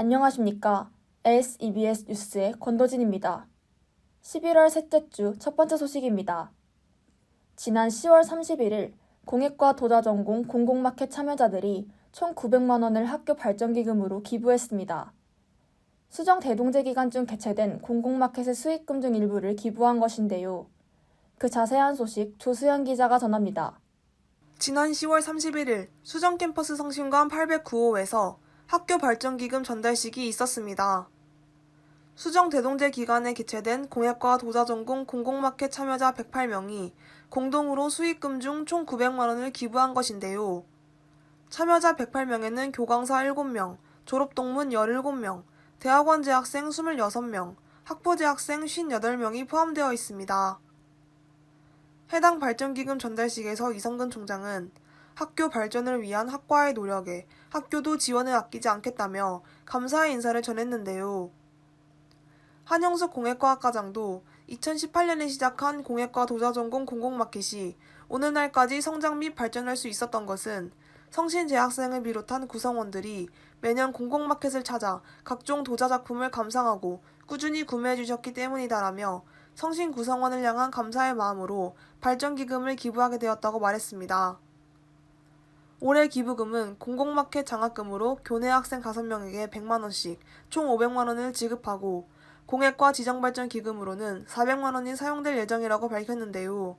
안녕하십니까. AS/EBS 뉴스의 권도진입니다. 11월 셋째 주 첫 번째 소식입니다. 지난 10월 31일 공예과 도자전공 공공마켓 참여자들이 총 900만 원을 학교 발전기금으로 기부했습니다. 수정 대동제 기간 중 개최된 공공마켓의 수익금 중 일부를 기부한 것인데요. 그 자세한 소식 조수연 기자가 전합니다. 지난 10월 31일 수정캠퍼스 성심관 809호에서 학교 발전기금 전달식이 있었습니다. 수정 대동제 기간에 개최된 공예과 도자전공 공공마켓 참여자 108명이 공동으로 수익금 중 총 900만 원을 기부한 것인데요. 참여자 108명에는 교강사 7명, 졸업동문 17명, 대학원 재학생 26명, 학부 재학생 58명이 포함되어 있습니다. 해당 발전기금 전달식에서 이성근 총장은 학교 발전을 위한 학과의 노력에 학교도 지원을 아끼지 않겠다며 감사의 인사를 전했는데요. 한영숙 공예과학과장도 2018년에 시작한 공예과 도자전공 공공마켓이 오늘날까지 성장 및 발전할 수 있었던 것은 성신 재학생을 비롯한 구성원들이 매년 공공마켓을 찾아 각종 도자작품을 감상하고 꾸준히 구매해 주셨기 때문이다라며 성신 구성원을 향한 감사의 마음으로 발전기금을 기부하게 되었다고 말했습니다. 올해 기부금은 공공마켓 장학금으로 교내 학생 5명에게 100만 원씩 총 500만 원을 지급하고 공예과 지정발전기금으로는 400만 원이 사용될 예정이라고 밝혔는데요.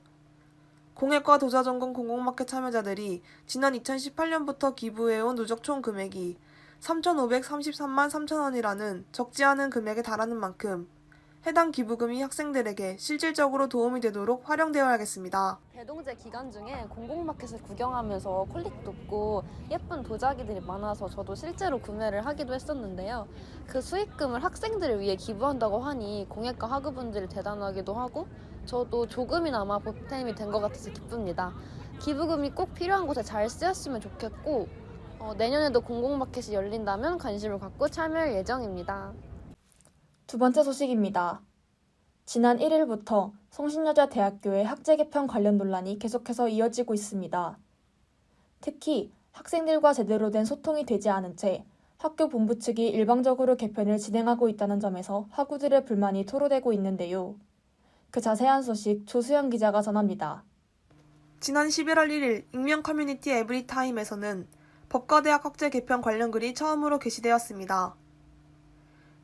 공예과 도자전공 공공마켓 참여자들이 지난 2018년부터 기부해온 누적 총 금액이 3,533만 3천 원이라는 적지 않은 금액에 달하는 만큼 해당 기부금이 학생들에게 실질적으로 도움이 되도록 활용되어야겠습니다. 대동제 기간 중에 공공마켓을 구경하면서 퀄리티 높고 예쁜 도자기들이 많아서 저도 실제로 구매를 하기도 했었는데요. 그 수익금을 학생들을 위해 기부한다고 하니 공예과 학우분들이 대단하기도 하고 저도 조금이나마 보탬이 된 것 같아서 기쁩니다. 기부금이 꼭 필요한 곳에 잘 쓰였으면 좋겠고 내년에도 공공마켓이 열린다면 관심을 갖고 참여할 예정입니다. 두 번째 소식입니다. 지난 1일부터 성신여자대학교의 학제 개편 관련 논란이 계속해서 이어지고 있습니다. 특히 학생들과 제대로 된 소통이 되지 않은 채 학교 본부 측이 일방적으로 개편을 진행하고 있다는 점에서 학우들의 불만이 토로되고 있는데요. 그 자세한 소식 조수연 기자가 전합니다. 지난 11월 1일 익명 커뮤니티 에브리타임에서는 법과대학 학제 개편 관련 글이 처음으로 게시되었습니다.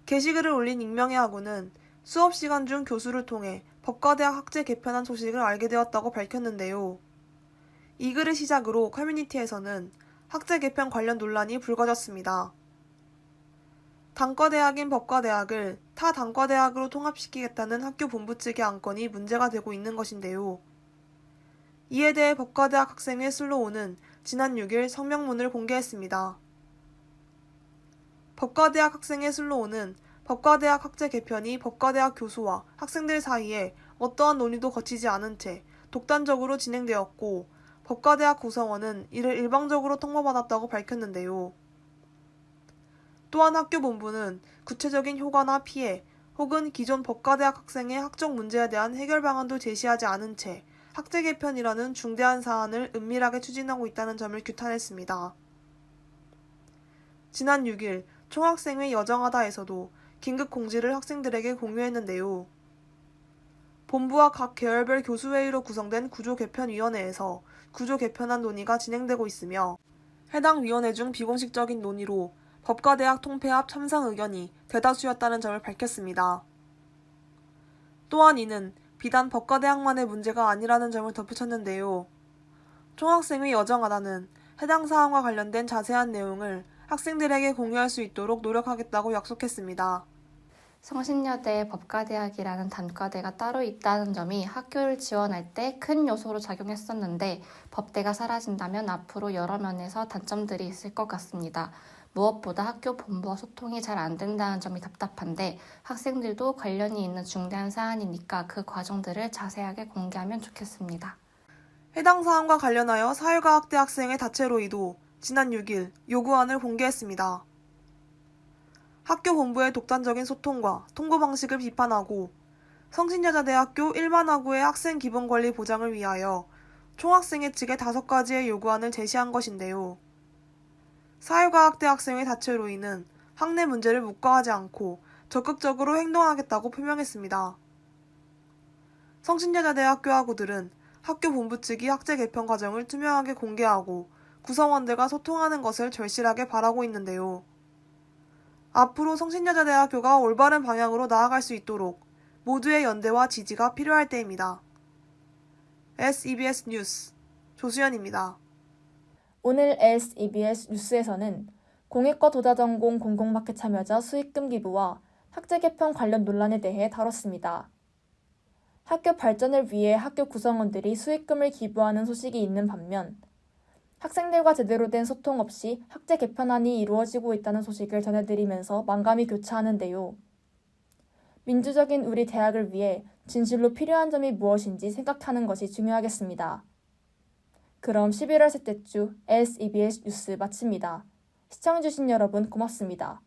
게시글을 올린 익명의 학우는 수업 시간 중 교수를 통해 법과대학 학제 개편한 소식을 알게 되었다고 밝혔는데요. 이 글을 시작으로 커뮤니티에서는 학제 개편 관련 논란이 불거졌습니다. 단과대학인 법과대학을 타 단과대학으로 통합시키겠다는 학교 본부 측의 안건이 문제가 되고 있는 것인데요. 이에 대해 법과대학 학생회 슬로우는 지난 6일 성명문을 공개했습니다. 법과대학 학생회 슬로우는 법과대학 학제 개편이 법과대학 교수와 학생들 사이에 어떠한 논의도 거치지 않은 채 독단적으로 진행되었고 법과대학 구성원은 이를 일방적으로 통보받았다고 밝혔는데요. 또한 학교 본부는 구체적인 효과나 피해 혹은 기존 법과대학 학생의 학적 문제에 대한 해결 방안도 제시하지 않은 채 학제 개편이라는 중대한 사안을 은밀하게 추진하고 있다는 점을 규탄했습니다. 지난 6일 총학생회 여정하다에서도 긴급 공지를 학생들에게 공유했는데요. 본부와 각 계열별 교수회의로 구성된 구조개편위원회에서 구조개편안 논의가 진행되고 있으며 해당 위원회 중 비공식적인 논의로 법과대학 통폐합 참상 의견이 대다수였다는 점을 밝혔습니다. 또한 이는 비단 법과대학만의 문제가 아니라는 점을 덧붙였는데요. 총학생회 여정하다는 해당 사안과 관련된 자세한 내용을 학생들에게 공유할 수 있도록 노력하겠다고 약속했습니다. 성신여대 법과대학이라는 단과대가 따로 있다는 점이 학교를 지원할 때 큰 요소로 작용했었는데 법대가 사라진다면 앞으로 여러 면에서 단점들이 있을 것 같습니다. 무엇보다 학교 본부와 소통이 잘 안 된다는 점이 답답한데 학생들도 관련이 있는 중대한 사안이니까 그 과정들을 자세하게 공개하면 좋겠습니다. 해당 사안과 관련하여 사회과학대 학생회 다채로이도 지난 6일 요구안을 공개했습니다. 학교 본부의 독단적인 소통과 통보 방식을 비판하고 성신여자대학교 일반학우의 학생 기본권리 보장을 위하여 총학생회 측에 5가지의 요구안을 제시한 것인데요. 사회과학대 학생회 다채로이는 학내 문제를 묵과하지 않고 적극적으로 행동하겠다고 표명했습니다. 성신여자대학교 학우들은 학교 본부 측이 학제 개편 과정을 투명하게 공개하고 구성원들과 소통하는 것을 절실하게 바라고 있는데요. 앞으로 성신여자대학교가 올바른 방향으로 나아갈 수 있도록 모두의 연대와 지지가 필요할 때입니다. SEBS 뉴스 조수연입니다. 오늘 SEBS 뉴스에서는 공익과 도자전공 공공마켓 참여자 수익금 기부와 학제 개편 관련 논란에 대해 다뤘습니다. 학교 발전을 위해 학교 구성원들이 수익금을 기부하는 소식이 있는 반면 학생들과 제대로 된 소통 없이 학제 개편안이 이루어지고 있다는 소식을 전해드리면서 만감이 교차하는데요. 민주적인 우리 대학을 위해 진실로 필요한 점이 무엇인지 생각하는 것이 중요하겠습니다. 그럼 11월 셋째 주 SEBS 뉴스 마칩니다. 시청해주신 여러분 고맙습니다.